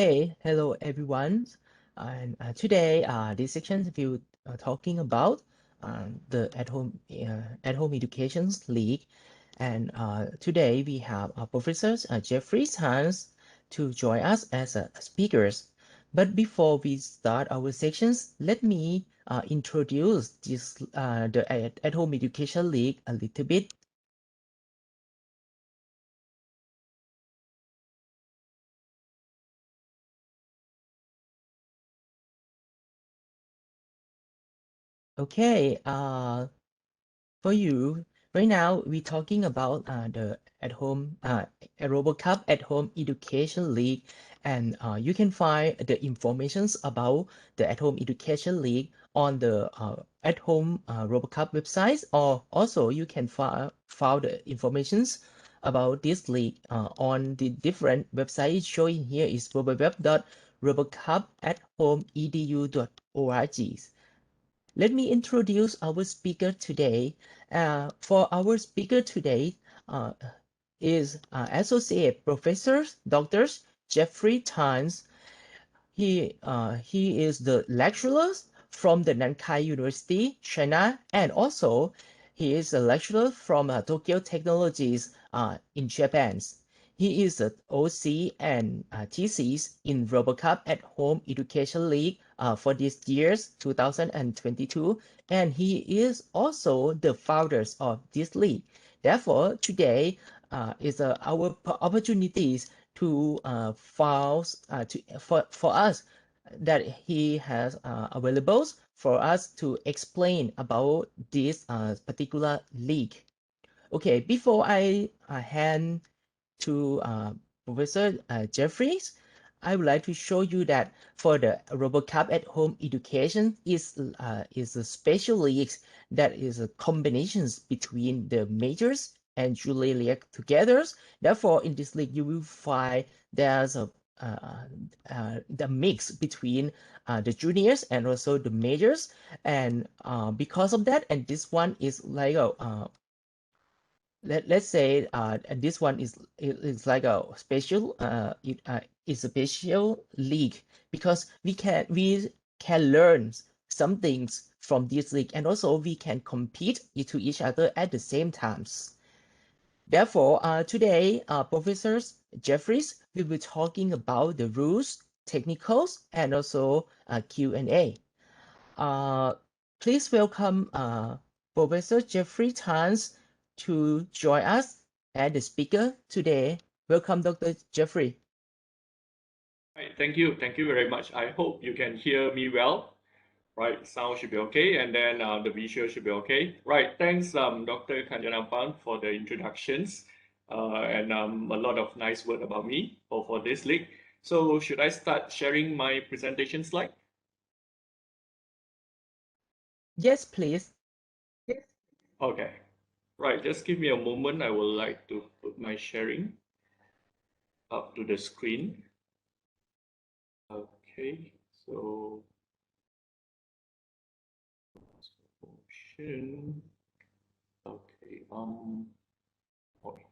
Okay, hello everyone. And today, this section will talking about the at home education league. And today we have Professor Jeffrey Hans to join us as speakers. But before we start our sections, let me introduce the at-home education league a little bit. Okay, for you, right now we're talking about the at-home RoboCup at-home education league, and you can find the informations about the at-home education league on the at-home RoboCup website, or also you can find the informations about this league on the different websites showing here is www.robocupathome.edu.org. Let me introduce our speaker today. For our speaker today uh, is Associate Professor Dr. Jeffrey Tans. He is the lecturer from the Nankai University, China, and also he is a lecturer from Tokyo Technologies in Japan. He is an OC and TCs in RoboCup at Home Education League for this year's 2022, and he is also the founders of this league. Therefore, today is our opportunities to for us that he has available for us to explain about this particular league. Okay, before I hand to Professor Jeffries, I would like to show you that for the RoboCup at home education is a special league that is a combinations between the majors and junior league together. Therefore, in this league, you will find there's the mix between the juniors and also the majors, and because of that, and this one is like a let's say and this one is like a special it's a special league because we can learn some things from this league, and also we can compete to each other at the same times. Therefore, today, Professor Jeffries will be talking about the rules, technicals, and also Q&A. Uh, please welcome Professor Jeffrey Tans to join us as the speaker today. Welcome, Dr. Jeffrey. Right, thank you. Thank you very much. I hope you can hear me well. Right, sound should be okay, and then the visual should be okay. Right, thanks, Dr. Kanjanapan, for the introductions and a lot of nice word about me for this league. So, should I start sharing my presentation slide? Yes, please. Okay, right, just give me a moment. I would like to put my sharing up to the screen. Okay, so, motion. Okay, okay.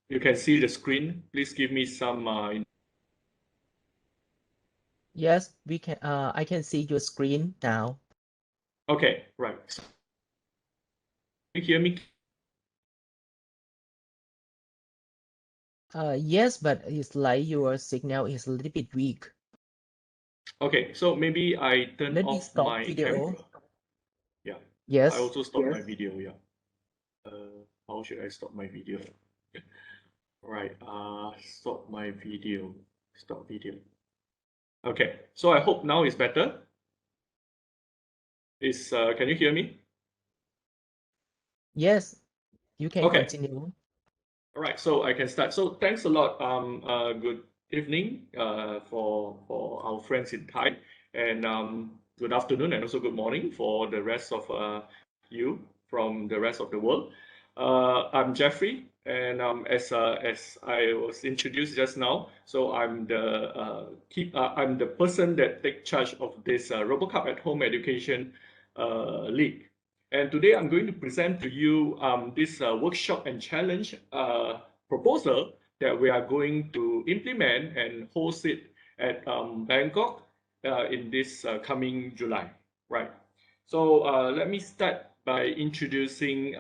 you can see the screen. Please give me some. Yes, we can. I can see your screen now. Okay, right. So, can you hear me? Yes, but it's like your signal is a little bit weak. Okay, so maybe I turn Let me off stop my video. camera. Yeah, I Yes. also stop my video. Yeah. How should I stop my video? Right. Stop my video. Stop video. Okay. So I hope now is better. Can you hear me? Yes, you can Okay. continue. All right. So I can start. So thanks a lot. Good evening. For our friends in Thai, and good afternoon, and also good morning for the rest of you from the rest of the world. I'm Jeffrey, and as I was introduced just now, so I'm the person that take charge of this RoboCup at Home Education League. And today I'm going to present to you this workshop and challenge proposal that we are going to implement and host it at Bangkok in this coming July, right? So let me start by introducing.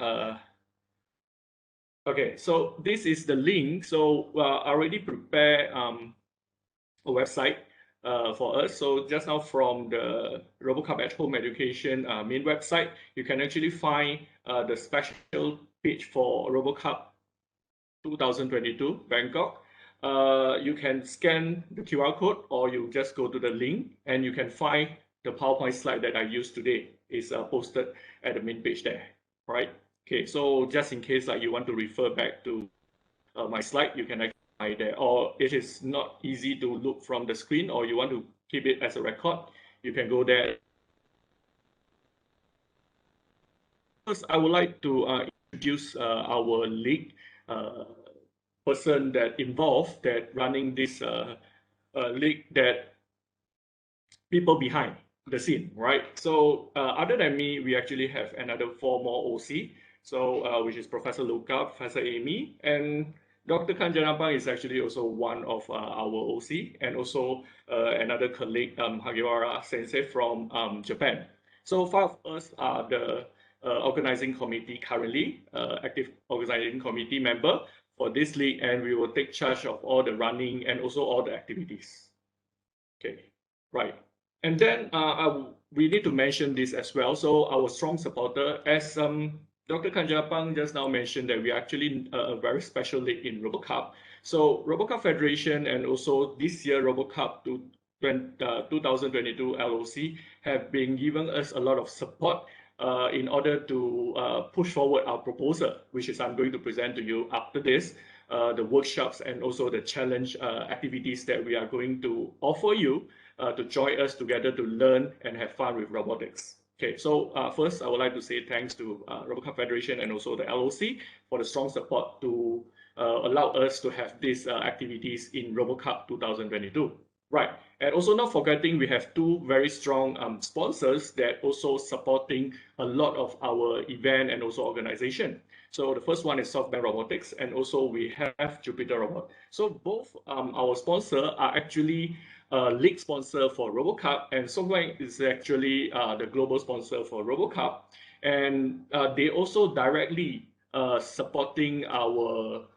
Okay, so this is the link. So I already prepared a website for us. So just now from the RoboCup at Home Education main website, you can actually find the special page for RoboCup 2022 Bangkok. You can scan the QR code or you just go to the link and you can find the PowerPoint slide that I used today is posted at the main page there, right? Okay, so just in case like you want to refer back to my slide, you can actually find there. Or it is not easy to look from the screen or you want to keep it as a record, you can go there. First, I would like to introduce our league person that involved that running this league that people behind the scene, right? So other than me, we actually have another four more OC. So which is Professor Luca, Professor Amy, and Dr. Kanjanapan is actually also one of our OC, and also another colleague, Hagiwara Sensei from Japan. So five of us are the organizing committee currently, active organizing committee member for this league, and we will take charge of all the running and also all the activities. Okay, right. And then we need to mention this as well. So our strong supporter, as Dr. Kanjapang just now mentioned, that we are actually a very special league in RoboCup. So RoboCup Federation and also this year RoboCup 2022 LOC have been giving us a lot of support in order to push forward our proposal, which is I'm going to present to you after this. The workshops and also the challenge activities that we are going to offer you to join us together to learn and have fun with robotics. Okay, so first I would like to say thanks to RoboCup Federation and also the LOC for the strong support to allow us to have these activities in RoboCup 2022. Right, and also not forgetting we have two very strong sponsors that also supporting a lot of our event and also organization. So the first one is SoftBank Robotics, and also we have Jupiter Robot. So both our sponsor are actually league sponsor for RoboCup, and SoftBank is actually the global sponsor for RoboCup, and they also directly supporting our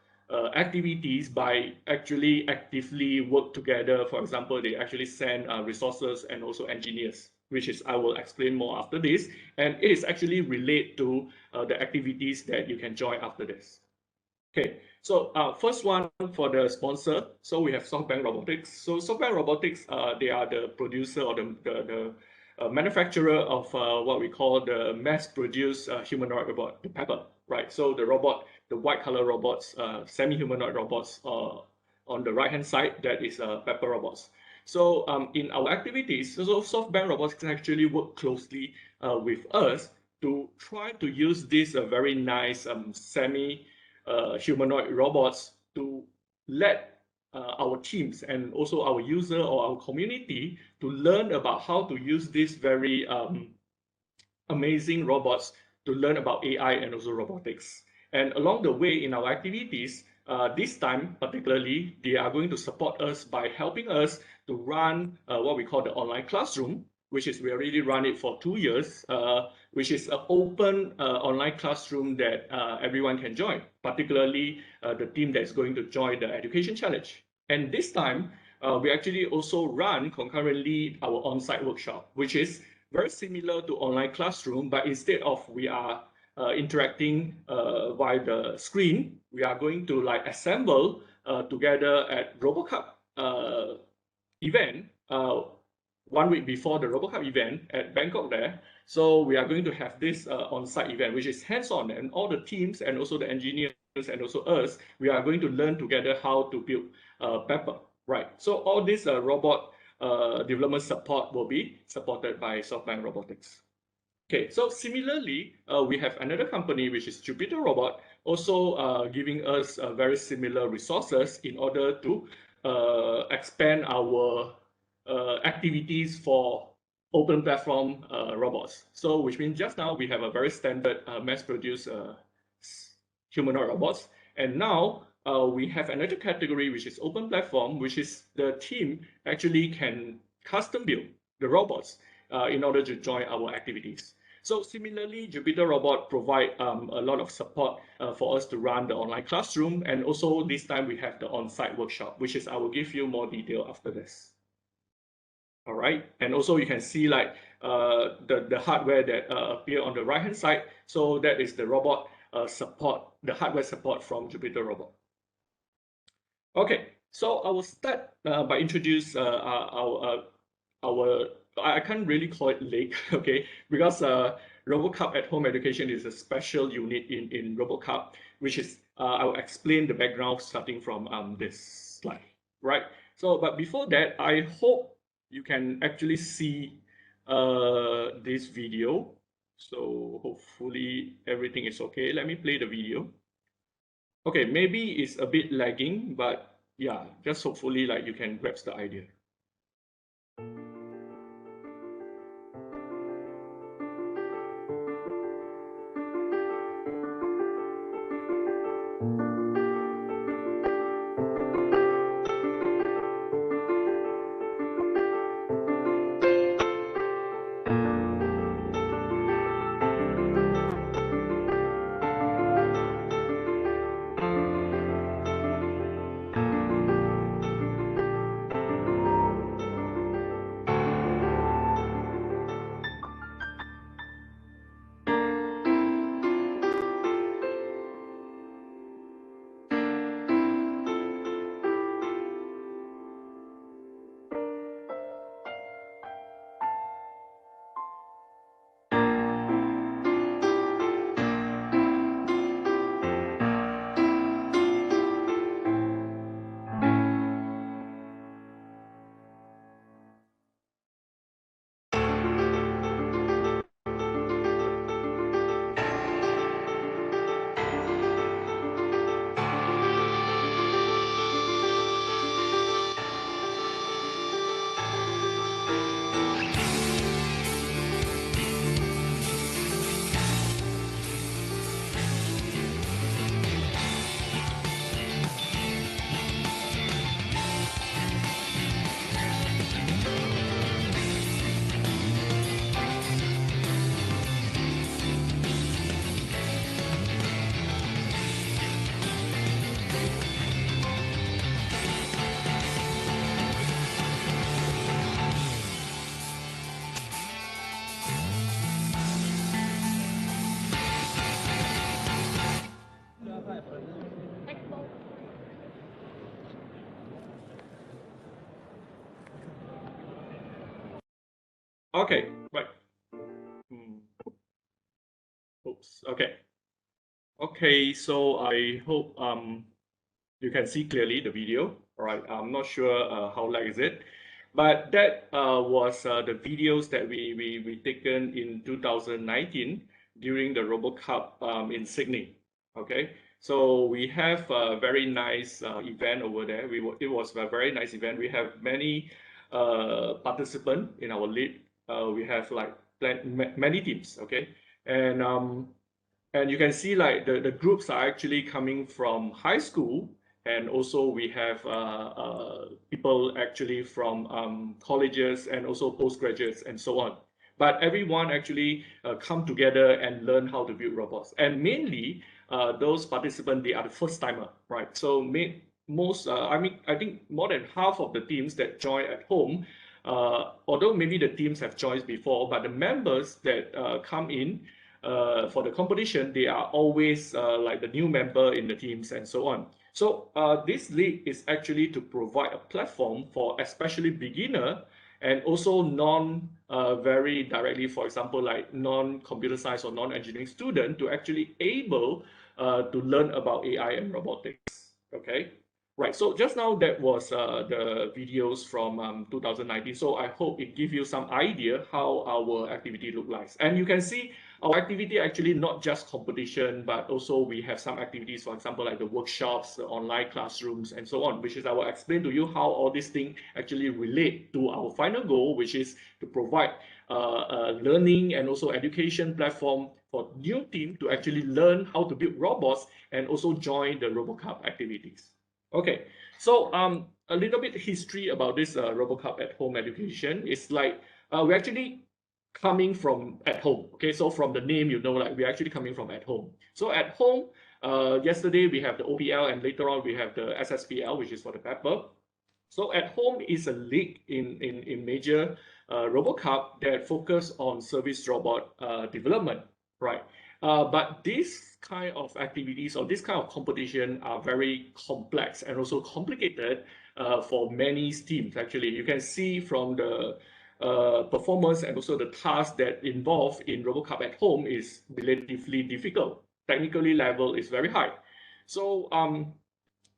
activities by actually actively work together. For example, they actually send resources and also engineers, which is I will explain more after this, and it is actually relate to the activities that you can join after this. Okay, so first one for the sponsor. So we have SoftBank Robotics. So SoftBank Robotics, they are the producer or the manufacturer of what we call the mass-produced humanoid robot, the Pepper, right? So the robot, the white color robots, semi-humanoid robots on the right-hand side, that is Pepper robots. So in our activities, so SoftBank Robotics actually work closely with us to try to use this very nice semi humanoid robots to let our teams and also our user or our community to learn about how to use these very amazing robots to learn about AI and also robotics. And along the way in our activities, this time particularly, they are going to support us by helping us to run what we call the online classroom, which is we already run it for 2 years, which is an open online classroom that everyone can join, particularly the team that's going to join the Education Challenge. And this time, we actually also run concurrently our on-site workshop, which is very similar to online classroom, but instead of we are interacting via the screen, we are going to like assemble together at RoboCup event 1 week before the RoboCup event at Bangkok there. So we are going to have this on-site event, which is hands-on, and all the teams and also the engineers and also us, we are going to learn together how to build Pepper, right? So all this robot development support will be supported by SoftBank Robotics. Okay, so similarly, we have another company, which is Jupiter Robot, also giving us very similar resources in order to expand our activities for open platform robots. So which means just now we have a very standard mass-produced humanoid robots. And now we have another category, which is open platform, which is the team actually can custom build the robots in order to join our activities. So similarly, Jupiter Robot provide a lot of support for us to run the online classroom. And also this time we have the on-site workshop, which is I will give you more detail after this. All right, and also you can see like the hardware that appear on the right hand side. So that is the robot support, the hardware support from Jupiter Robot. Okay, so I will start by introduce our I can't really call it lake, okay, because RoboCup at Home Education is a special unit in RoboCup, which is I will explain the background starting from this slide, right? So, but before that, I hope you can actually see this video. So hopefully everything is okay. Let me play the video. Okay, maybe it's a bit lagging, but yeah, just hopefully like you can grasp the idea. Okay, right. Oops. Okay. Okay, so I hope you can see clearly the video. All right, I'm not sure how lag is it, but that was the videos that we taken in 2019 during the RoboCup in Sydney. Okay, so we have a very nice event over there. It was a very nice event. We have many participants in our league. We have like many teams. Okay, and And you can see like the groups are actually coming from high school, and also we have people actually from colleges and also postgraduates and so on. But everyone actually come together and learn how to build robots. And mainly those participants, they are the first timer, right? So I think more than half of the teams that join at home, although maybe the teams have joined before, but the members that come in for the competition, they are always like the new member in the teams and so on. So this league is actually to provide a platform for especially beginner and also non very directly, for example, like non-computer science or non-engineering student to actually able to learn about AI and robotics. Okay. Right, so just now that was the videos from 2019. So I hope it gives you some idea how our activity look like. And you can see our activity actually not just competition, but also we have some activities, for example, like the workshops, the online classrooms, and so on, which is I will explain to you how all these things actually relate to our final goal, which is to provide a learning and also education platform for new team to actually learn how to build robots and also join the RoboCup activities. Okay, so a little bit history about this RoboCup at home education is like we're actually coming from at home. Okay, so from the name, you know, like we're actually coming from at home. So at home, yesterday we have the OPL and later on we have the SSPL, which is for the pepper. So at home is a league in major RoboCup that focus on service robot development, right? But this kind of activities or this kind of competition are very complex and also complicated for many teams. Actually, you can see from the performance and also the tasks that involved in RoboCup at home is relatively difficult. Technically level is very high. So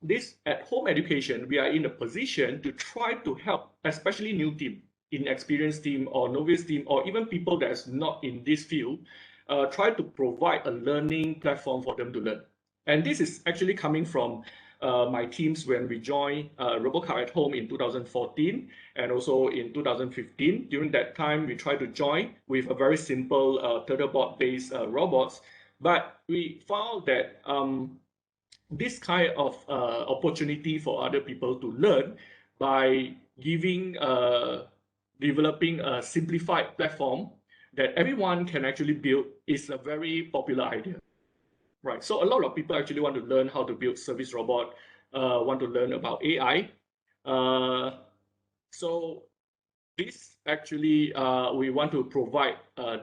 this at-home education, we are in a position to try to help, especially new team, inexperienced team or novice team, or even people that's not in this field, try to provide a learning platform for them to learn. And this is actually coming from my teams when we joined RoboCup at home in 2014 and also in 2015. During that time, we tried to join with a very simple turtle board based robots, but we found that this kind of opportunity for other people to learn by giving developing a simplified platform that everyone can actually build is a very popular idea, right? So a lot of people actually want to learn how to build service robot, want to learn about AI. So this actually we want to provide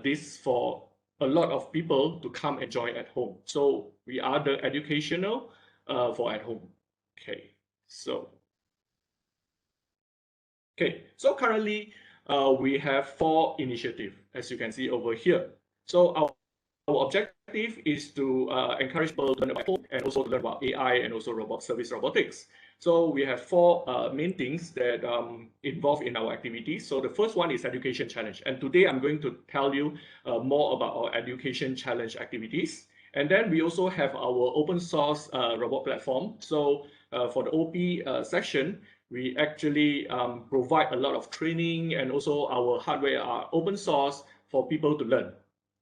this for a lot of people to come and join at home. So we are the educational for at home. Okay, so so currently we have 4 initiatives, as you can see over here. So our objective is to encourage people to learn about home and also to learn about AI and also service robotics. So we have 4 main things that involve in our activities. So the first one is education challenge. And today I'm going to tell you more about our education challenge activities. And then we also have our open source robot platform. So for the OP section, we actually provide a lot of training and also our hardware are open source for people to learn.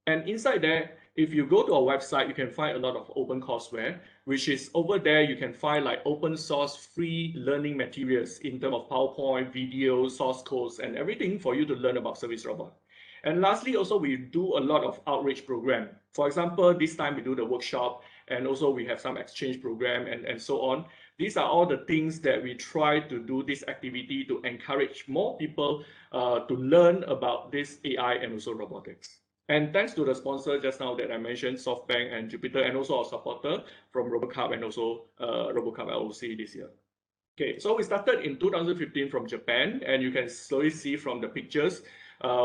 And inside there, if you go to our website, you can find a lot of open courseware, which is over there, you can find like open source free learning materials in terms of PowerPoint, video, source codes, and everything for you to learn about service robot. And lastly, also we do a lot of outreach program. For example, this time we do the workshop and also we have some exchange program and so on. These are all the things that we try to do this activity to encourage more people to learn about this AI and also robotics. And thanks to the sponsor just now that I mentioned, SoftBank and Jupiter, and also our supporter from RoboCup and also RoboCup LOC this year. Okay, so we started in 2015 from Japan, and you can slowly see from the pictures,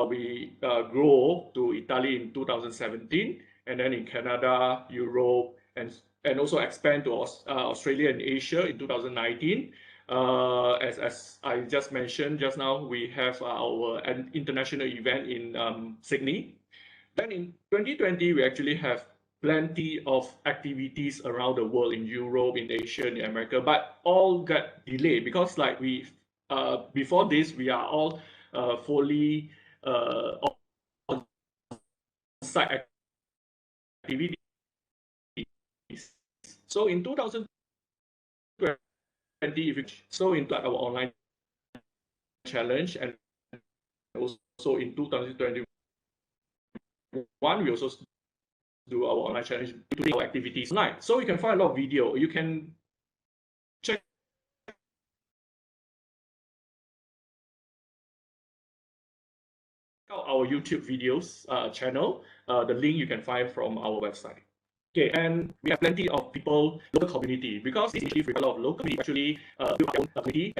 we grow to Italy in 2017, and then in Canada, Europe, and also expand to Australia and Asia in 2019. As I just mentioned just now, we have our international event in Sydney. Then in 2020, we actually have plenty of activities around the world in Europe, in Asia, in America, but all got delayed because like we before this, we are all fully on site activity So in 2020, if you so in our online challenge, and also in 2021, we also do our online challenge, doing our activities online. So you can find a lot of video. You can check out our YouTube videos channel. The link you can find from our website. Okay, and we have plenty of people, local community, because this initiative with a lot of local people actually build their own community,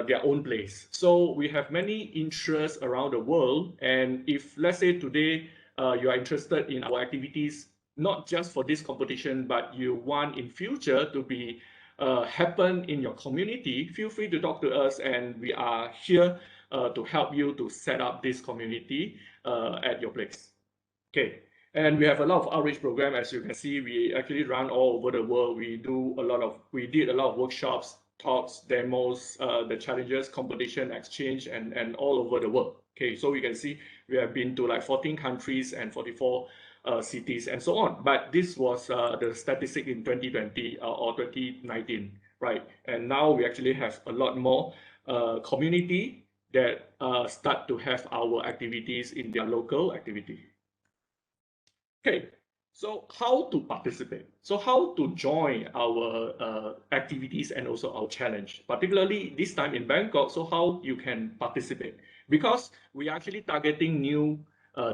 their own place. So we have many interests around the world, and if let's say today you are interested in our activities, not just for this competition, but you want in future to be happen in your community, feel free to talk to us, and we are here to help you to set up this community at your place. Okay, and we have a lot of outreach program. As you can see, we actually run all over the world. We did a lot of workshops, talks, demos, the challenges, competition, exchange, and all over the world. Okay, so you can see we have been to like 14 countries and 44 cities and so on. But this was the statistic in 2020 or 2019, right? And now we actually have a lot more community that start to have our activities in their local activity. Okay, so how to participate? So how to join our activities and also our challenge, particularly this time in Bangkok. So how you can participate? Because we are actually targeting new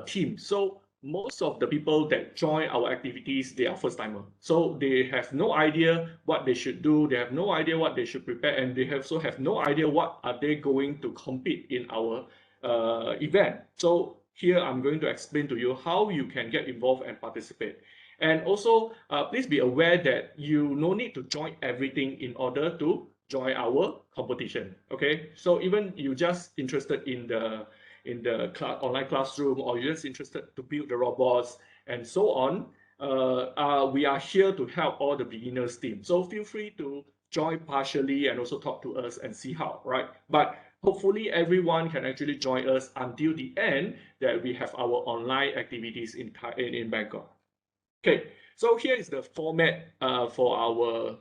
teams. So most of the people that join our activities, they are first timer. So they have no idea what they should do. They have no idea what they should prepare, and they also have no idea what are they going to compete in our event. So here I'm going to explain to you how you can get involved and participate. And also, please be aware that you no need to join everything in order to join our competition. Okay, so even you just interested in the online classroom, or you're just interested to build the robots and so on, we are here to help all the beginners team. So feel free to join partially and also talk to us and see how, right? But hopefully everyone can actually join us until the end that we have our online activities in Bangkok. Okay, so here is the format for our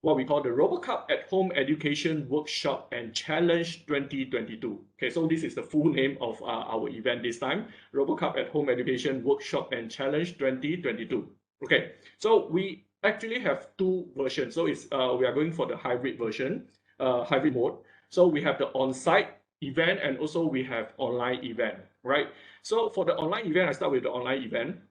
what we call the RoboCup at Home Education Workshop and Challenge 2022. Okay, so this is the full name of our event this time, RoboCup at Home Education Workshop and Challenge 2022. Okay, so we actually have two versions. So it's we are going for the hybrid version, hybrid mode. So we have the on-site event, and also we have online event, right? So for the online event, I start with the online event.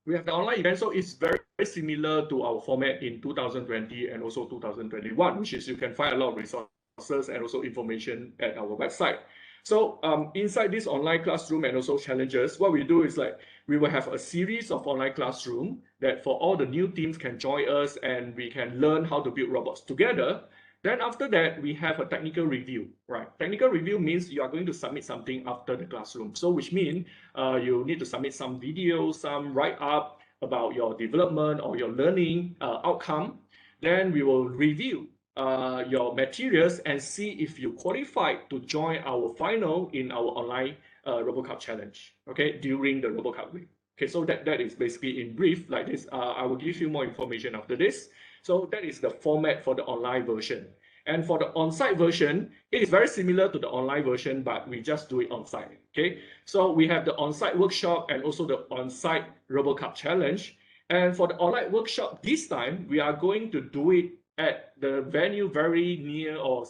We have the online event, so it's very similar to our format in 2020 and also 2021, which is you can find a lot of resources and also information at our website. So inside this online classroom and also challenges, what we do is like we will have a series of online classroom that for all the new teams can join us, and we can learn how to build robots together. Then after that, we have a technical review, right? Technical review means you are going to submit something after the classroom. So which means you need to submit some videos, some write-up about your development or your learning outcome. Then we will review your materials and see if you qualify to join our final in our online RoboCup challenge, okay, during the RoboCup week. Okay, so that is basically in brief like this. I will give you more information after this. So that is the format for the online version. And for the on-site version, it is very similar to the online version, but we just do it on-site. Okay, so we have the on-site workshop and also the on-site RoboCup challenge. And for the online workshop this time, we are going to do it at the venue very near or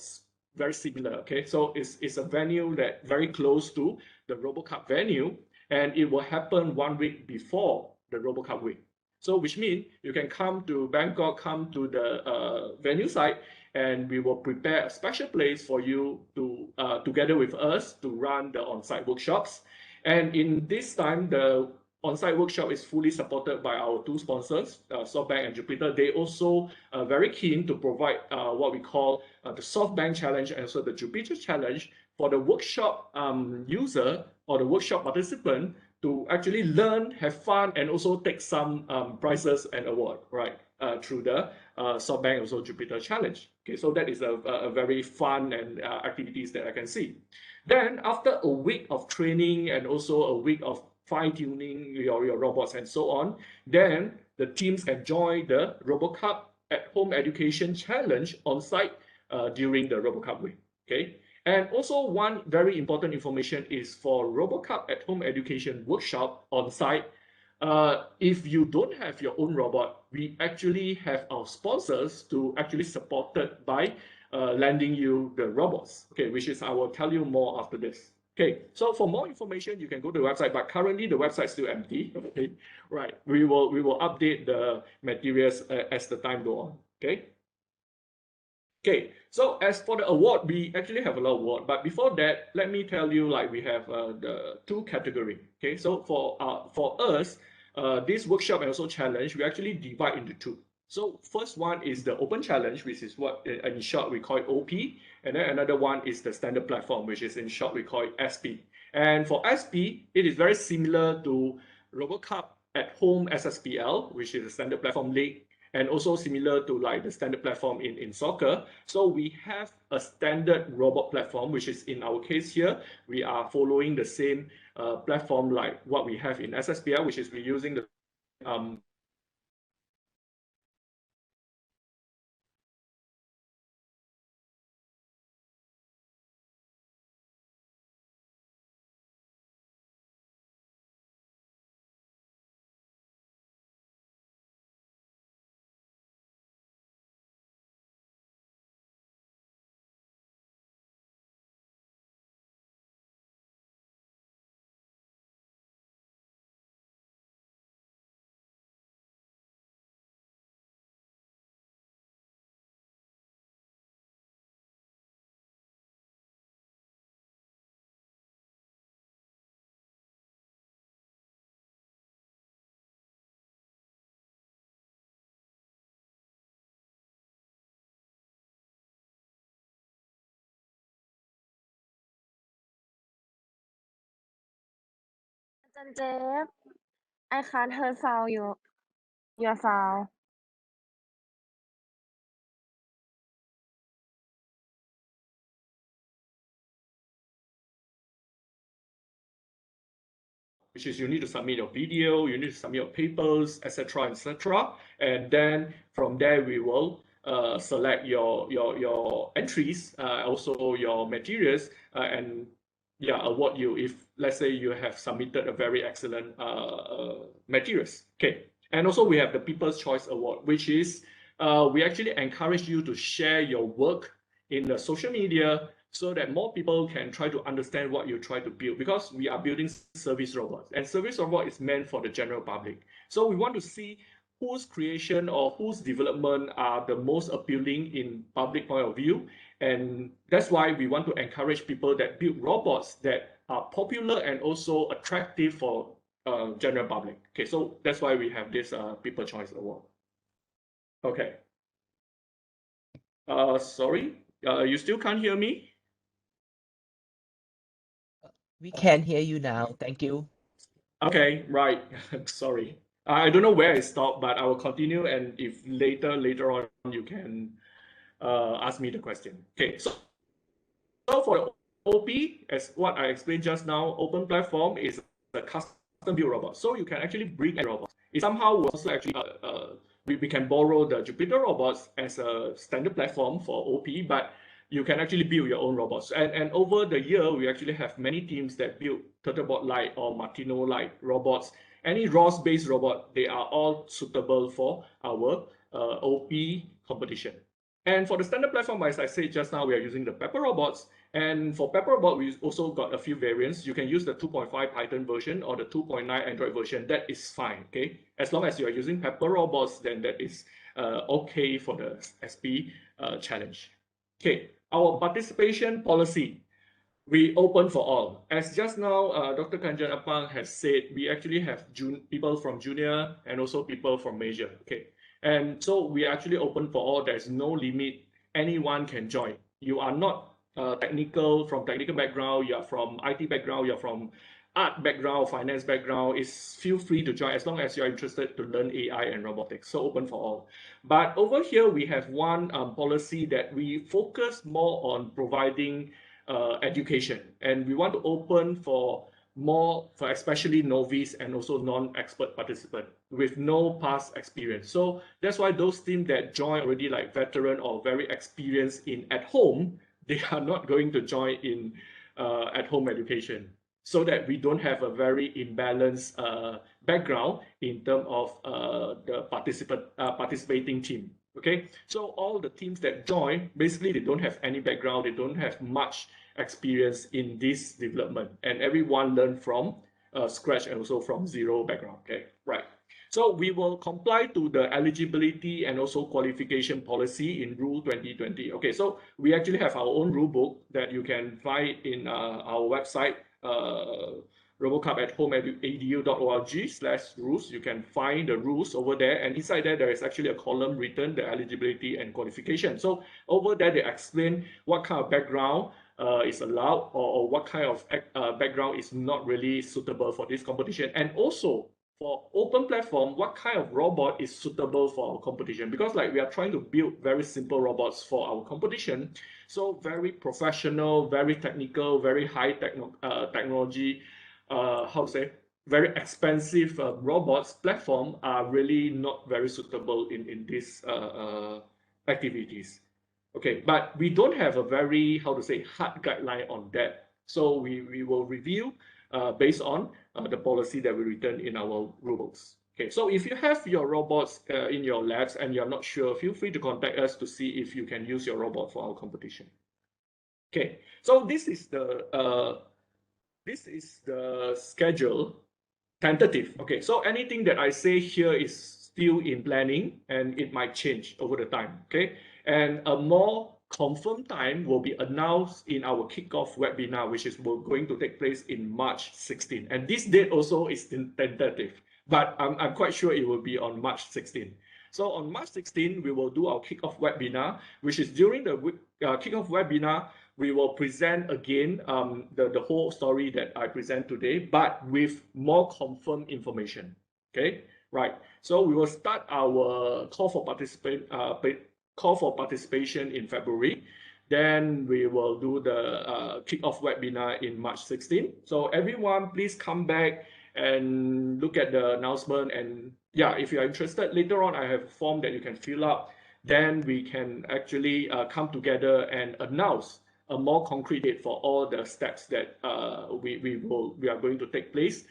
very similar. Okay, so it's a venue that very close to the RoboCup venue, and it will happen 1 week before the RoboCup week. So which means you can come to Bangkok, come to the venue site, and we will prepare a special place for you to together with us to run the on-site workshops. And in this time, the on-site workshop is fully supported by our two sponsors, SoftBank and Jupiter. They also are very keen to provide what we call the SoftBank challenge and also the Jupiter challenge for the workshop user or the workshop participant to actually learn, have fun, and also take some prizes and award, right, through the SoftBank also Jupiter challenge. Okay, so that is a very fun and activities that I can see. Then after a week of training and also a week of fine-tuning your robots and so on, then the teams can join the RoboCup at Home Education Challenge on site during the RoboCup week. Okay. And also one very important information is for RoboCup at Home Education workshop on site. If you don't have your own robot, we actually have our sponsors to actually supported by lending you the robots. Okay, which is I will tell you more after this. Okay, so for more information, you can go to the website, but currently the website is still empty. Okay, right. We will update the materials as the time go on. Okay. Okay, so as for the award, we actually have a lot of award, but before that, let me tell you, like we have the two category. Okay, so for us, this workshop and also challenge, we actually divide into two. So first one is the open challenge, which is what in short we call it OP, and then another one is the standard platform, which is in short we call it SP. And for SP, it is very similar to RoboCup at Home SSPL, which is the standard platform league, and also similar to like the standard platform in soccer. So we have a standard robot platform, which is in our case here, we are following the same platform like what we have in SSPL, which is we're using the Ajan Jeff, I can't hear sound your sound. which is you need to submit your video, you need to submit your papers, etc., etc. And then from there we will select your entries, also your materials, and yeah, award you if let's say you have submitted a very excellent materials. Okay, and also we have the People's Choice Award, which is we actually encourage you to share your work in the social media so that more people can try to understand what you try to build, because we are building service robots and service robot is meant for the general public. So we want to see whose creation or whose development are the most appealing in public point of view. And that's why we want to encourage people that build robots that are popular and also attractive for general public. Okay, so that's why we have this People Choice Award. Okay. Sorry, you still can't hear me? We can hear you now. Thank you. Okay, right. Sorry. I don't know where I stopped, but I will continue. And if later on, you can ask me the question. Okay, so for the OP, as what I explained just now, open platform is a custom built robot. So you can actually bring a robot. It somehow will also actually, we can borrow the Jupyter robots as a standard platform for OP, but you can actually build your own robots. And over the year, we actually have many teams that build Turtlebot-like or Martino-like robots. Any ROS-based robot, they are all suitable for our OP competition. And for the standard platform, as I said just now, we are using the Pepper robots. And for Pepper robot, we also got a few variants. You can use the 2.5 Python version or the 2.9 Android version. That is fine, okay? As long as you are using Pepper robots, then that is okay for the SP challenge. Okay, our participation policy, we open for all. As just now, Dr. Kanjan Apang has said, we actually have people from junior and also people from major, okay? And so we actually open for all. There's no limit. Anyone can join. You are not from technical background, you are from IT background, you're from art background, finance background, feel free to join as long as you're interested to learn AI and robotics. So open for all. But over here, we have one policy that we focus more on providing education, and we want to open for more for especially novice and also non-expert participant with no past experience. So that's why those teams that join already like veteran or very experienced in at home, they are not going to join in at home education, so that we don't have a very imbalanced background in terms of the participating team. Okay, so all the teams that join, basically they don't have any background, they don't have much experience in this development, and everyone learn from scratch and also from zero background. Okay, right. So we will comply to the eligibility and also qualification policy in Rule 2020. Okay, so we actually have our own rule book that you can find in our website, robocup@homeedu.org/rules. You can find the rules over there, and inside there is actually a column written the eligibility and qualification. So over there they explain what kind of background is allowed, or what kind of background is not really suitable for this competition, and also for open platform, what kind of robot is suitable for our competition, because like we are trying to build very simple robots for our competition. So very professional, very technical, very high technology, how to say, very expensive robots platform are really not very suitable in these activities. Okay, but we don't have a very, how to say, hard guideline on that. So we will review based on the policy that we written in our rules. Okay, so if you have your robots in your labs and you're not sure, feel free to contact us to see if you can use your robot for our competition. Okay, so this is the schedule, tentative. Okay, so anything that I say here is still in planning and it might change over the time. Okay, and a more confirmed time will be announced in our kickoff webinar, which is going to take place in March 16. And this date also is tentative, but I'm quite sure it will be on March 16. So on March 16, we will do our kickoff webinar, which is during the kickoff webinar, we will present again the whole story that I present today, but with more confirmed information. Okay, right. So we will start our call for participation in February. Then we will do the kickoff webinar in March 16. So everyone, please come back and look at the announcement. And yeah, if you are interested, later on I have a form that you can fill up. Then we can actually come together and announce a more concrete date for all the steps that we are going to take place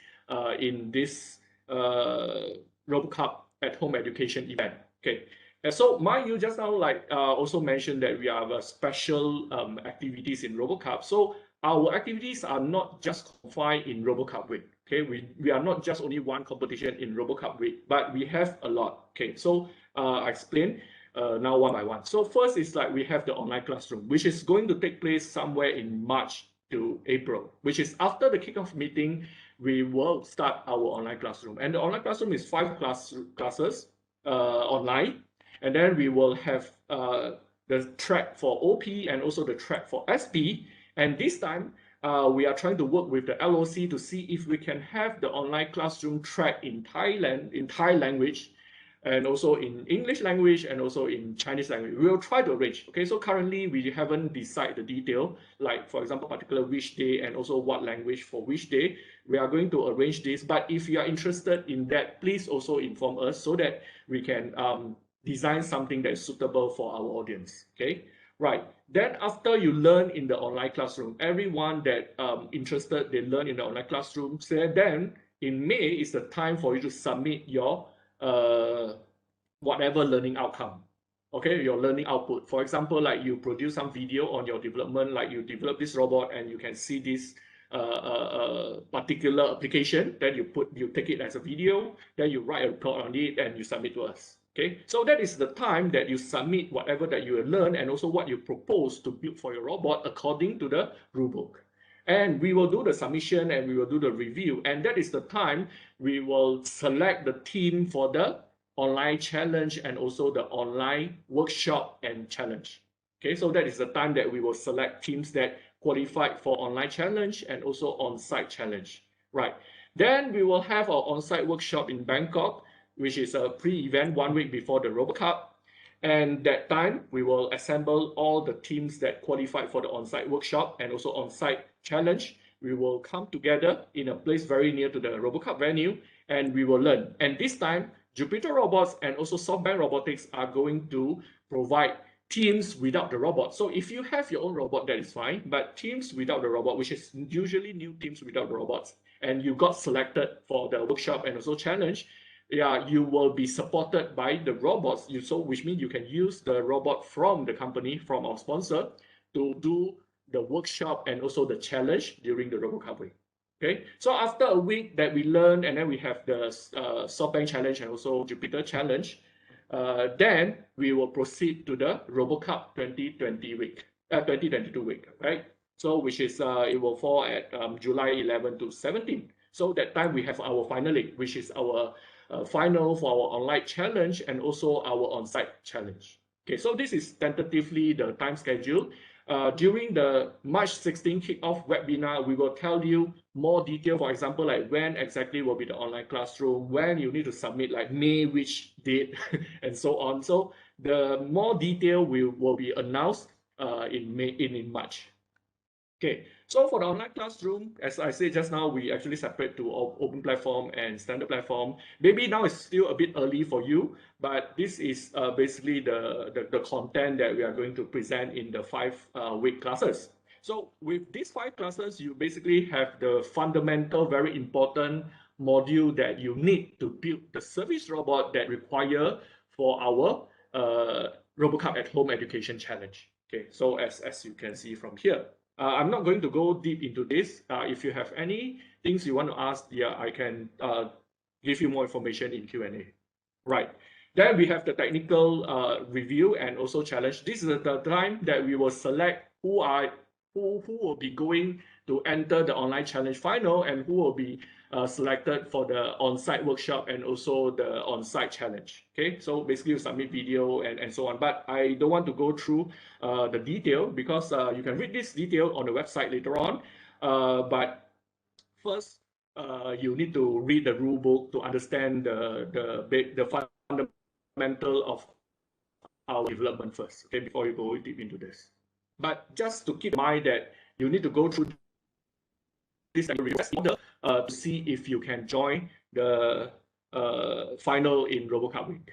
in this RoboCup at home education event. Okay. And so mind you, just now, like also mentioned that we have special activities in RoboCup. So our activities are not just confined in RoboCup week. Okay, we are not just only one competition in RoboCup week, but we have a lot. Okay, so I explain now one by one. So first is like we have the online classroom, which is going to take place somewhere in March to April, which is after the kickoff meeting, we will start our online classroom. And the online classroom is 5 classes online. And then we will have the track for OP and also the track for SP. And this time, we are trying to work with the LOC to see if we can have the online classroom track in Thailand, in Thai language, and also in English language, and also in Chinese language. We will try to arrange. Okay, so currently we haven't decided the detail, like for example, particular which day and also what language for which day. We are going to arrange this. But if you are interested in that, please also inform us so that we can design something that is suitable for our audience. Okay, right. Then after you learn in the online classroom, everyone that interested, they learn in the online classroom. So then in May is the time for you to submit your whatever learning outcome. Okay, your learning output. For example, like you produce some video on your development, like you develop this robot and you can see this particular application, then you take it as a video, then you write a report on it and you submit to us. Okay, so that is the time that you submit whatever that you learn and also what you propose to build for your robot according to the rulebook. And we will do the submission and we will do the review. And that is the time we will select the team for the online challenge and also the online workshop and challenge. Okay, so that is the time that we will select teams that qualified for online challenge and also on-site challenge. Right. Then we will have our on-site workshop in Bangkok, which is a pre-event 1 week before the RoboCup. And that time, we will assemble all the teams that qualified for the on-site workshop and also on-site challenge. we will come together in a place very near to the RoboCup venue, and we will learn. And this time, Jupiter Robots and also SoftBank Robotics are going to provide teams without the robot. So if you have your own robot, that is fine, but teams without the robot, which is usually new teams without the robots, and you got selected for the workshop and also challenge, yeah, you will be supported by the robots. Which means you can use the robot from the company, from our sponsor, to do the workshop and also the challenge during the RoboCup week. Okay, so after a week that we learn, and then we have the SoftBank challenge and also Jupiter challenge, then we will proceed to the RoboCup 2022 week, right? So which is it will fall at July 11 to 17. So that time we have our final league, which is our final for our online challenge and also our on-site challenge. Okay, so this is tentatively the time schedule. During the March 16 kickoff webinar, we will tell you more detail, for example, like when exactly will be the online classroom, when you need to submit, like May, which date, and so on. So the more detail will be announced in March. Okay, so for the online classroom, as I said just now, we actually separate to open platform and standard platform. Maybe now it's still a bit early for you, but this is basically the content that we are going to present in the 5-week classes. So with these 5 classes, you basically have the fundamental, very important module that you need to build the service robot that require for our RoboCup at Home Education Challenge. Okay, so as you can see from here. I'm not going to go deep into this. If you have any things you want to ask, yeah, I can give you more information in Q&A. Right. Then we have the technical review and also challenge. This is the time that we will select who will be going to enter the online challenge final and who will be selected for the on-site workshop and also the on-site challenge. Okay, so basically you submit video and so on, but I don't want to go through the detail because you can read this detail on the website later on, but first you need to read the rule book to understand the fundamental of our development first, okay, before you go deep into this. But just to keep in mind that you need to go through this order to see if you can join the final in RoboCup week.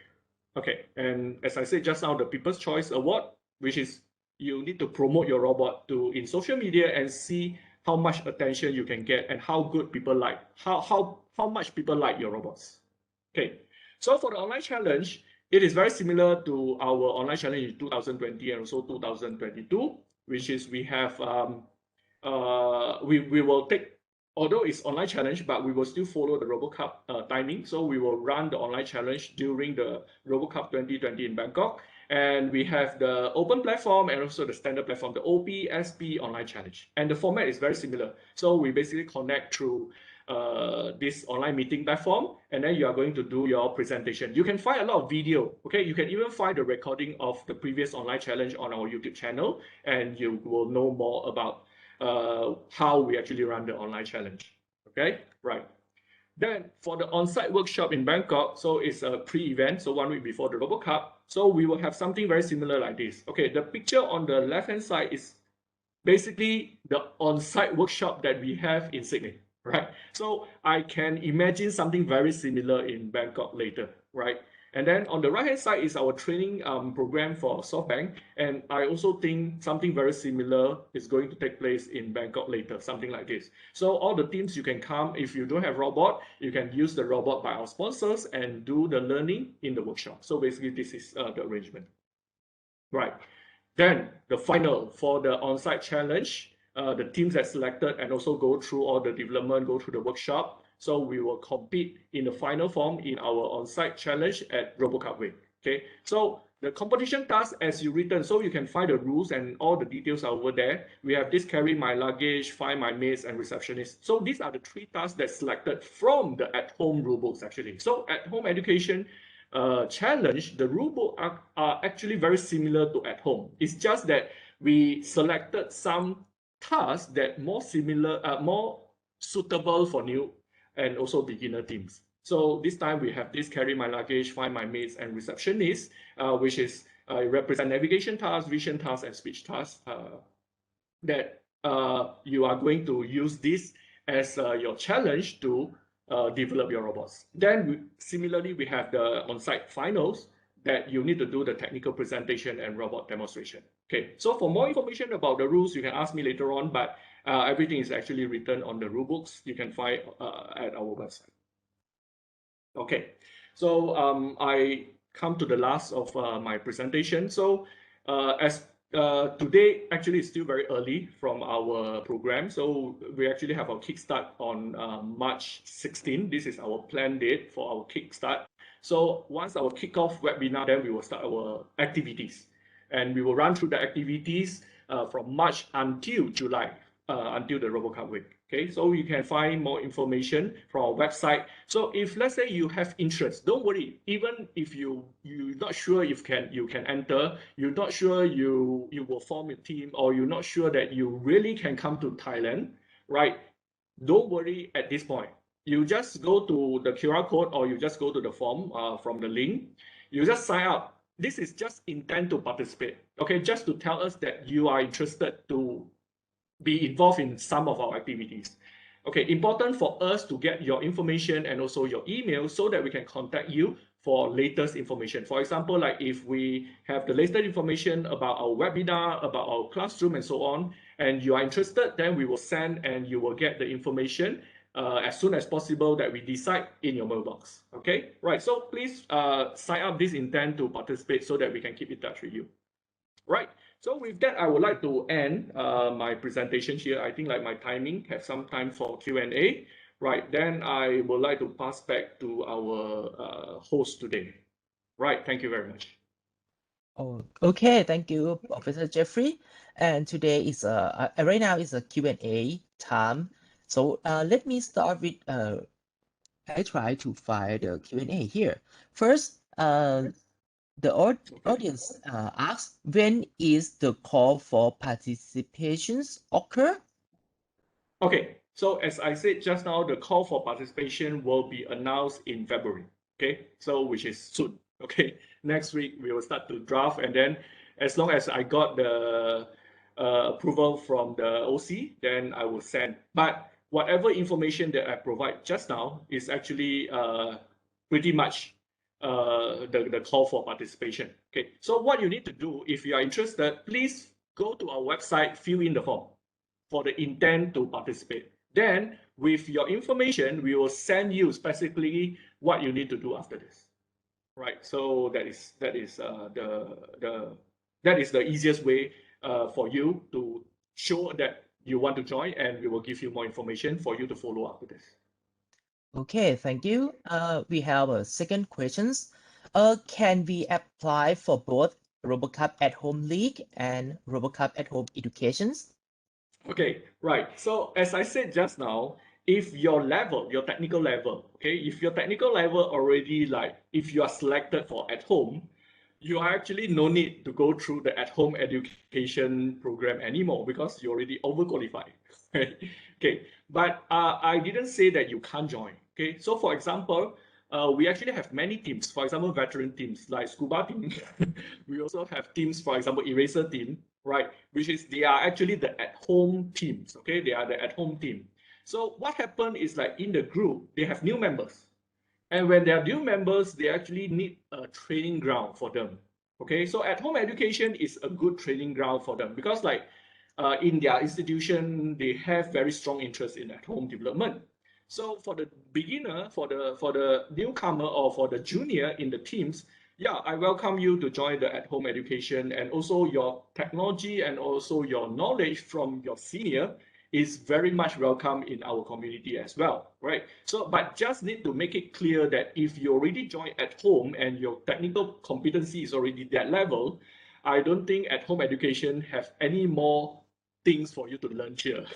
Okay, and as I said just now, the People's Choice Award, which is you need to promote your robot in social media and see how much attention you can get and how good people like, how much people like your robots. Okay, so for the online challenge, it is very similar to our online challenge in 2020 and also 2022, which is we have we will take, although it's online challenge, but we will still follow the RoboCup timing. So we will run the online challenge during the RoboCup 2020 in Bangkok. And we have the open platform and also the standard platform, the OP/SP online challenge. And the format is very similar. So we basically connect through this online meeting platform, and then you are going to do your presentation. You can find a lot of video, okay? You can even find the recording of the previous online challenge on our YouTube channel, and you will know more about how we actually run the online challenge, okay? Right. Then for the on-site workshop in Bangkok, so it's a pre-event, so 1 week before the RoboCup. So we will have something very similar like this. Okay, the picture on the left-hand side is basically the on-site workshop that we have in Sydney, right? So I can imagine something very similar in Bangkok later, right? And then on the right-hand side is our training program for SoftBank. And I also think something very similar is going to take place in Bangkok later, something like this. So all the teams, you can come. If you don't have robot, you can use the robot by our sponsors and do the learning in the workshop. So basically, this is the arrangement. Right. Then the final for the on-site challenge, the teams that selected and also go through all the development, go through the workshop. So we will compete in the final form in our on-site challenge at RoboCup week. Okay, so the competition task as you written, so you can find the rules and all the details are over there. We have this: carry my luggage, find my mates, and receptionist. So these are the 3 tasks that selected from the at-home rulebooks actually. So at-home education challenge, the rulebook are actually very similar to at home. It's just that we selected some tasks that more suitable for new and also beginner teams. So this time we have this: carry my luggage, find my mates, and receptionist, which is represent navigation tasks, vision tasks, and speech tasks that you are going to use this as your challenge to develop your robots. Then similarly, we have the on-site finals that you need to do the technical presentation and robot demonstration. Okay, so for more information about the rules, you can ask me later on, but everything is actually written on the rule books you can find at our website. Okay, so I come to the last of my presentation. So as today actually is still very early from our program. So we actually have our kickstart on March 16. This is our planned date for our kickstart. So once our kickoff webinar, then we will start our activities. And we will run through the activities from March until July, until the RoboCup week. Okay, so you can find more information from our website. So if let's say you have interest, don't worry. Even if you're not sure if you can enter, you're not sure you will form a team, or you're not sure that you really can come to Thailand, right? Don't worry at this point. You just go to the QR code, or you just go to the form from the link. You just sign up. This is just intent to participate. Okay, just to tell us that you are interested to be involved in some of our activities. Okay, important for us to get your information and also your email so that we can contact you for latest information. For example, like if we have the latest information about our webinar, about our classroom and so on, and you are interested, then we will send and you will get the information as soon as possible that we decide in your mailbox. Okay, right, so please sign up this intent to participate so that we can keep in touch with you. Right. So with that, I would like to end my presentation here. I think like my timing, have some time for Q&A. Right. Then I would like to pass back to our host today. Right. Thank you very much. Oh, okay. Thank you, Professor Jeffrey. And today is right now is a Q&A time. So let me start with I try to find the Q&A here. First, the audience asks, when is the call for participations occur? Okay, so as I said just now, the call for participation will be announced in February. Okay, so which is soon. Okay, next week we will start to draft, and then as long as I got the approval from the OC, then I will send. But whatever information that I provide just now is actually pretty much the call for participation. Okay, so what you need to do if you are interested, please go to our website, fill in the form for the intent to participate. Then with your information, we will send you specifically what you need to do after this. Right. So that is the easiest way for you to show that you want to join, and we will give you more information for you to follow up with this. Okay, thank you. We have a second questions. Can we apply for both RoboCup at Home League and RoboCup at Home Educations? Okay, right. So as I said just now, if your level, your technical level, okay, if your technical level already like, if you are selected for at home, you are actually no need to go through the at home education program anymore because you already overqualified. Okay, but I didn't say that you can't join. Okay, so for example, we actually have many teams. For example, veteran teams like scuba team. We also have teams, for example, eraser team, right? Which is they are actually the at-home teams. Okay, they are the at-home team. So what happened is like in the group, they have new members. And when they are new members, they actually need a training ground for them. Okay, so at-home education is a good training ground for them because like in their institution, they have very strong interest in at-home development. So for the beginner, for the newcomer or for the junior in the teams, yeah, I welcome you to join the at-home education, and also your technology and also your knowledge from your senior is very much welcome in our community as well, right? So, but just need to make it clear that if you already join at home and your technical competency is already that level, I don't think at-home education have any more things for you to learn here,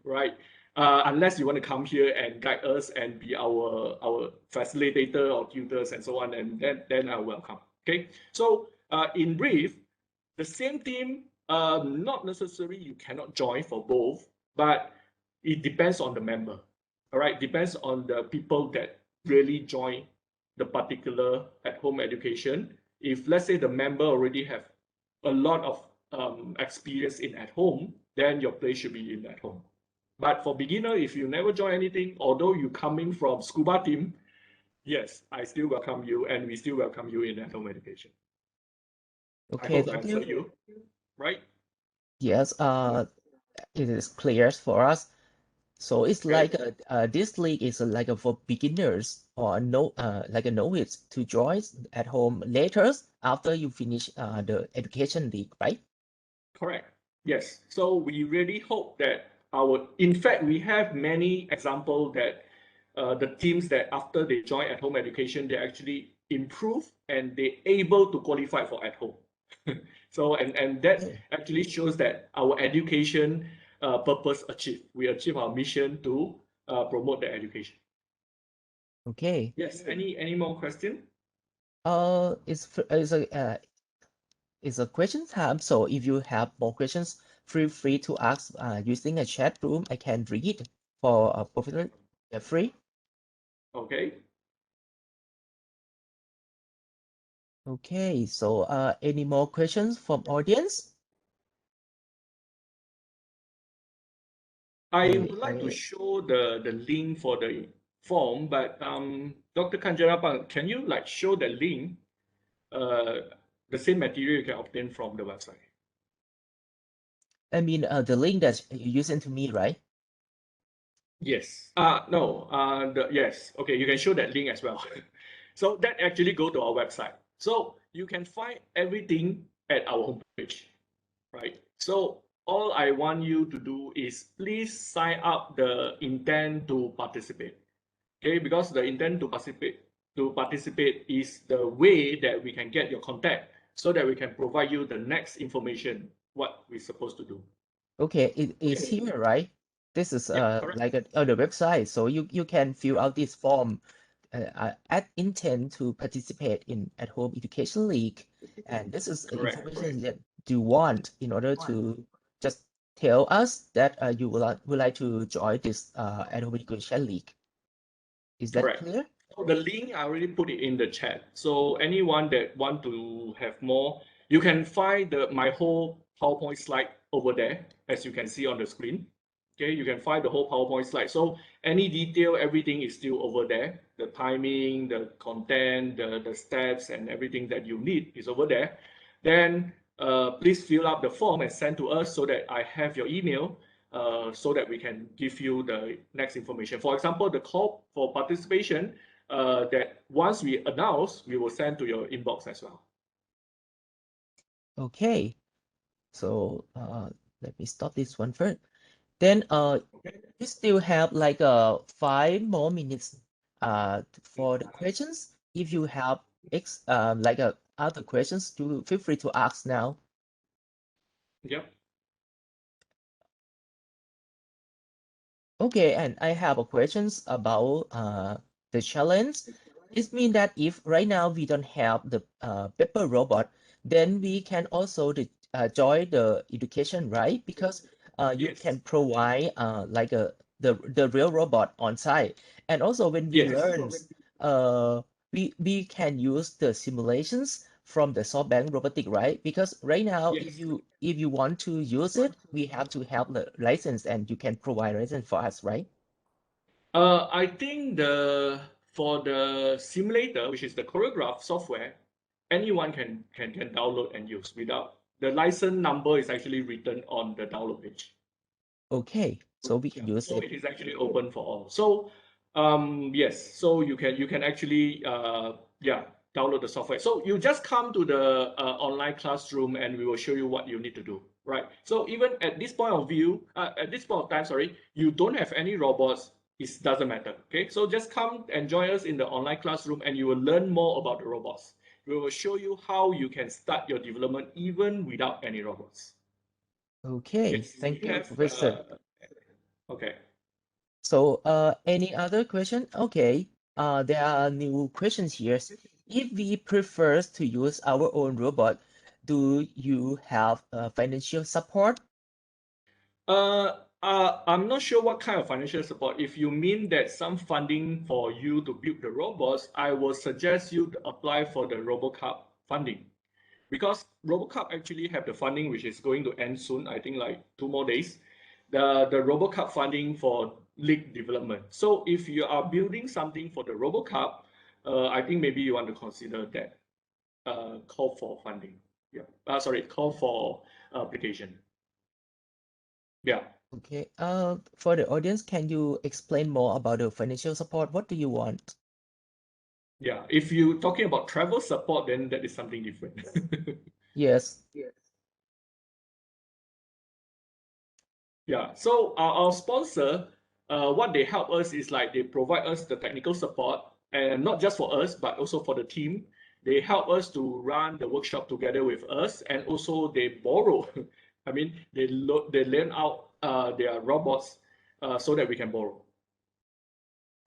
right? Unless you want to come here and guide us and be our facilitator or tutors and so on, and then I welcome. Okay, so in brief, the same team, not necessarily you cannot join for both, but it depends on the member. All right, depends on the people that really join the particular at-home education. If let's say the member already have a lot of experience in at home, then your place should be in at home. But for beginner, if you never join anything, although you coming from scuba team, yes, I still welcome you, and we still welcome you in at home education. I Okay, hope to thank answer you. you, right? Yes, it is clear for us. So it's Okay, like this league is like a for beginners or no like a novice to join at home later after you finish the education league, right? correct. Yes. So we really hope that in fact, we have many examples that the teams that after they join at home education, they actually improve and they able to qualify for at home. So and that Okay. actually shows that our education purpose achieved. We achieve our mission to promote the education. Okay. Yes. Any more question? It's a question time. So if you have more questions, feel free to ask using a chat room. I can read for a professional free. Okay. Okay. So any more questions from audience? I I, would like to I show the link for the form, but Dr. Kanjarapang, can you like show the link, uh, the same material you can obtain from the website? I mean the link that you sent to me, right? Yes. No. Yes. Okay. You can show that link as well. So that actually go to our website. So you can find everything at our homepage, right? So all I want you to do is please sign up the intent to participate. Okay, because the intent to participate is the way that we can get your contact so that we can provide you the next information what we're supposed to do. Okay, it is Okay. here, right? This is Yeah, correct. like on the website, so you can fill out this form at intent to participate in at home education league, and this is the Correct. information that you want in order to just tell us that you would like to join this at home education league. Is that Correct. clear? So the link I already put it in the chat. So anyone that want to have more, you can find my whole PowerPoint slide over there, as you can see on the screen. Okay, you can find the whole PowerPoint slide. So any detail, everything is still over there. The timing, the content, the steps, and everything that you need is over there. Then please fill up the form and send to us so that I have your email so that we can give you the next information. For example, the call for participation that once we announce, we will send to your inbox as well. Okay, so let me stop this one first. Then Okay. we still have like 5 more minutes for the questions. If you have like other questions, do feel free to ask now. Yep. Okay, and I have a questions about the challenge. It means that if right now we don't have the paper robot, then we can also join the education, right? Because you Yes. can provide like the real robot on site, and also when we Yes. learn, uh, we can use the simulations from the SoftBank robotic, right? Because right now, Yes. if you want to use it, we have to have the license, and you can provide license for us, right? I think for the simulator, which is the choreograph software, anyone can download and use without the license number is actually written on the download page. Okay, so we Yeah, can use so it. it is actually open for all. So yes, so you can actually yeah, download the software. So you just come to the online classroom and we will show you what you need to do, right? So even at this point of view, at this point of time, sorry, you don't have any robots, it doesn't matter. Okay, so just come and join us in the online classroom and you will learn more about the robots. We will show you how you can start your development even without any robots. Okay, Yes, we thank you, have Professor. okay. So, any other question? Okay, there are new questions here. If we prefer to use our own robot, do you have financial support? I'm not sure what kind of financial support. If you mean that some funding for you to build the robots, I will suggest you to apply for the RoboCup funding. because RoboCup actually have the funding which is going to end soon. I think like 2 more days. The RoboCup funding for league development. So if you are building something for the RoboCup, I think maybe you want to consider that call for funding. Yeah. Sorry, call for application. Yeah. Okay. For the audience, can you explain more about the financial support? What do you want? Yeah. If you're talking about travel support, then that is something different. Yes. Yeah, so our sponsor, what they help us is like they provide us the technical support, and not just for us, but also for the team. They help us to run the workshop together with us, and also they borrow. I mean, they lend out their robots so that we can borrow.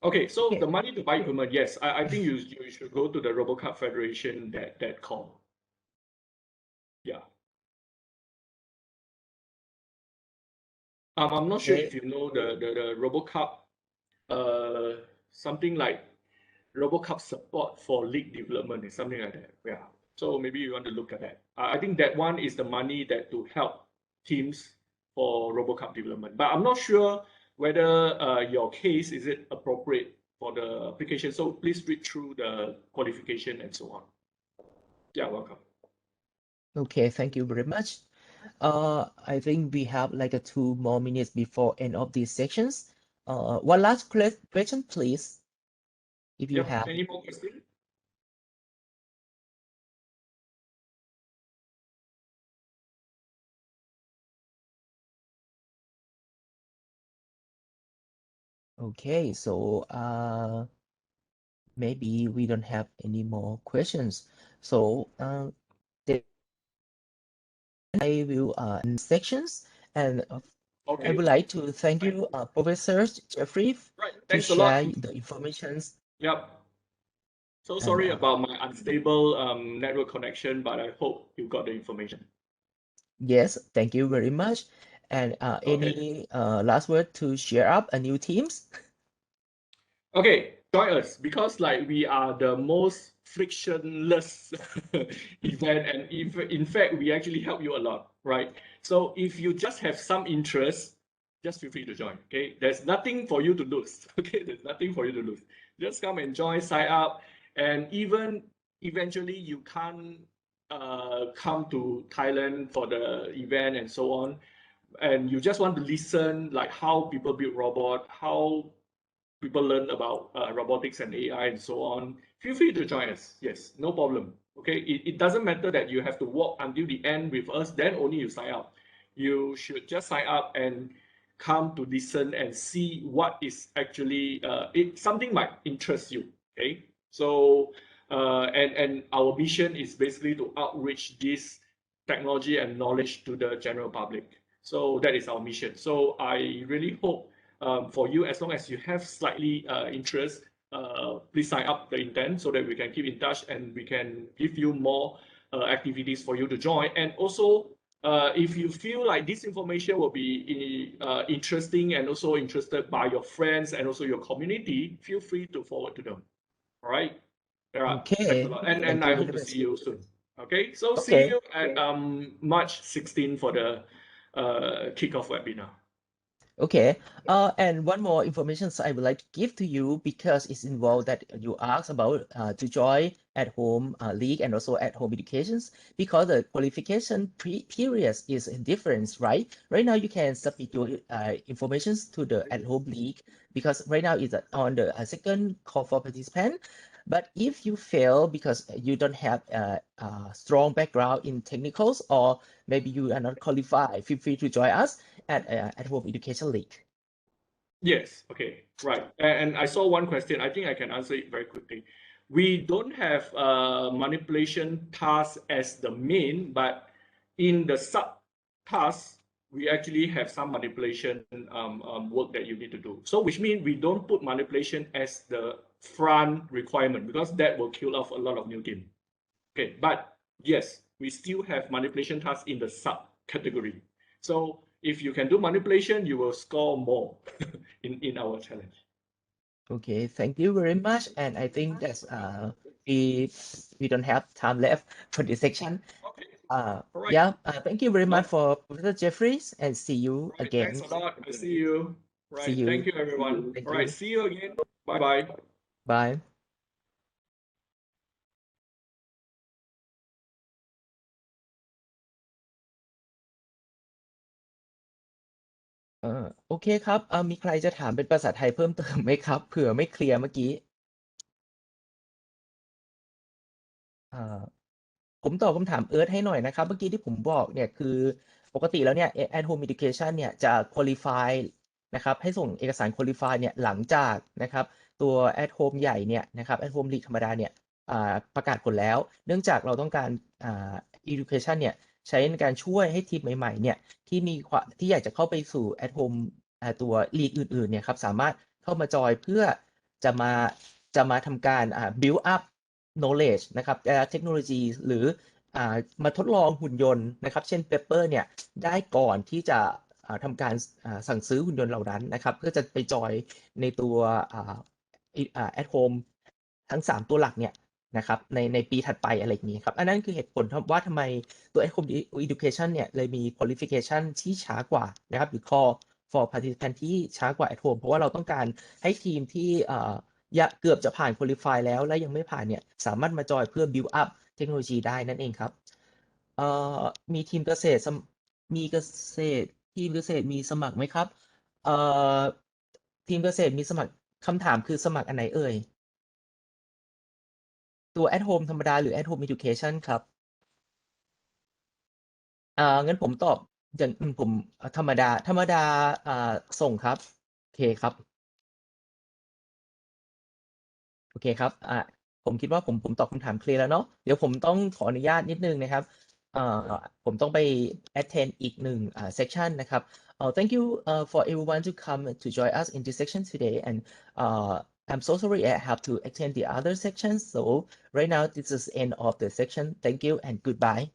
Okay, so Okay. the money to buy equipment, yes, I think you should go to the RoboCup Federation that call. Yeah. I'm not sure Okay. if you know the RoboCup, something like RoboCup support for league development is something like that. Yeah. So maybe you want to look at that. I think that one is the money that to help teams for RoboCup development. But I'm not sure whether your case is it appropriate for the application. So please read through the qualification and so on. Yeah, welcome. Okay, thank you very much. I think we have like 2 more minutes before end of these sections. One last question, please, if you Yeah. have. Any more questions? Okay, so maybe we don't have any more questions. So then I will end sections, and I Okay. would like to thank Right. you, Professor Jeffrey, Right. to Thanks a lot. share the information. Yep. So And sorry about my unstable network connection, but I hope you got the information. yes, thank you very much. And Okay. any last word to share up a new teams? Okay, join us because like we are the most frictionless event, and if in fact we actually help you a lot, right? So if you just have some interest, just feel free to join. Okay, there's nothing for you to lose. Okay, there's nothing for you to lose. Just come and join, sign up, and even eventually you can't come to Thailand for the event and so on, and you just want to listen like how people build robot, how people learn about robotics and AI and so on, feel free to join us. Yes, no problem. Okay, it doesn't matter that you have to walk until the end with us, then only you sign up. You should just sign up and come to listen and see what is actually something might interest you. Okay, so and our mission is basically to outreach this technology and knowledge to the general public. So that is our mission. So I really hope for you, as long as you have slightly interest, please sign up the intent so that we can keep in touch and we can give you more activities for you to join. And also, if you feel like this information will be interesting and also interested by your friends and also your community, feel free to forward to them. All right. Yeah, thanks a Okay, lot. thank And you I hope very to see much. you soon. Okay, so see Okay. you at March 16 for the kickoff webinar. Okay. And one more information I would like to give to you because it's involved that you asked about to join at home league and also at home educations because the qualification period is different, right? Right now you can submit your informations to the at home league because right now it's on the second call for participant. But if you fail because you don't have a strong background in technicals or maybe you are not qualified, feel free to join us at Home Education League. Yes, okay, right. And I saw one question. I think I can answer it very quickly. We don't have manipulation task as the main, but in the sub tasks, we actually have some manipulation work that you need to do. So which means we don't put manipulation as the front requirement because that will kill off a lot of new team. Okay, but yes, we still have manipulation tasks in the subcategory. So if you can do manipulation, you will score more in our challenge. Okay, thank you very much. And I think that's we don't have time left for this section. Uh, All right. yeah, thank you very much Lot. for Professor Jeffries, and see you Right. again. Thanks a lot. I'll see you. See Right. you. Thank you, everyone. Thank All right. you. See you again. Bye bye. Bye.โอเคครับมีใครจะถามเป็นภาษาไทยเพิ่มเติมไหมครับเผื่อไม่เคลียร์เมื่อกี้อ่า ผมตอบคำถามเอิร์ธให้หน่อยนะครับเมื่อกี้ที่ผมบอกเนี่ยคือปกติแล้วเนี่ย at home education เนี่ยจะ qualify นะครับให้ส่งเอกสาร qualify เนี่ยหลังจากนะครับตัว at home ใหญ่เนี่ยนะครับ at home league ธรรมดาเนี่ยประกาศผลแล้วเนื่องจากเราต้องการeducation เนี่ยใช้ในการช่วยให้ทีมใหม่ๆเนี่ยที่มีที่อยากจะเข้าไปสู่ at home ตัว league อื่นๆเนี่ยครับสามารถเข้ามาจอยเพื่อจะมาทำการbuild up knowledge นะครับเทคโนโลยีหรือมาทดลองหุ่นยนต์นะครับเช่น Pepper เนี่ยได้ก่อนที่จะทำการสั่งซื้อหุ่นยนต์เหล่านั้นนะครับเพื่อจะไปจอยในตัวat home ทั้ง3ตัวหลักเนี่ยนะครับในปีถัดไปอะไรอย่างนี้ครับอันนั้นคือเหตุผลว่าทำไมตัว at home education เนี่ยเลยมี qualification ที่ช้ากว่านะครับหรือ call for participant ที่ช้ากว่า at home เพราะว่าเราต้องการให้ทีมที่เกือบจะผ่าน qualify แล้วและยังไม่ผ่านเนี่ยสามารถมาจอยเพื่อ build up เทคโนโลยีได้นั่นเองครับเอ่มีทีมเกษตรมีเกษตรทีมเกษตรมีสมัครไหมครับเอ่อทีมเกษตรมีสมัครคำถามคือสมัครอันไหนเอ่ยตัว at home ธรรมดาหรือ at home education ครับงั้นผมตอบอย่างผมธรรมดาส่งครับโอเคครับ โอเคครับผมคิดว่าผมตอบคำถามเคลียร์แล้วเนาะเดี๋ยวผมต้องขออนุญาตนิดนึงนะครับเอ่อผมต้องไป attend อีกหนึ่งsection นะครับ thank you for everyone to come to join us in this section today and I'm so sorry I have to attend the other sections so right now this is end of the section thank you and goodbye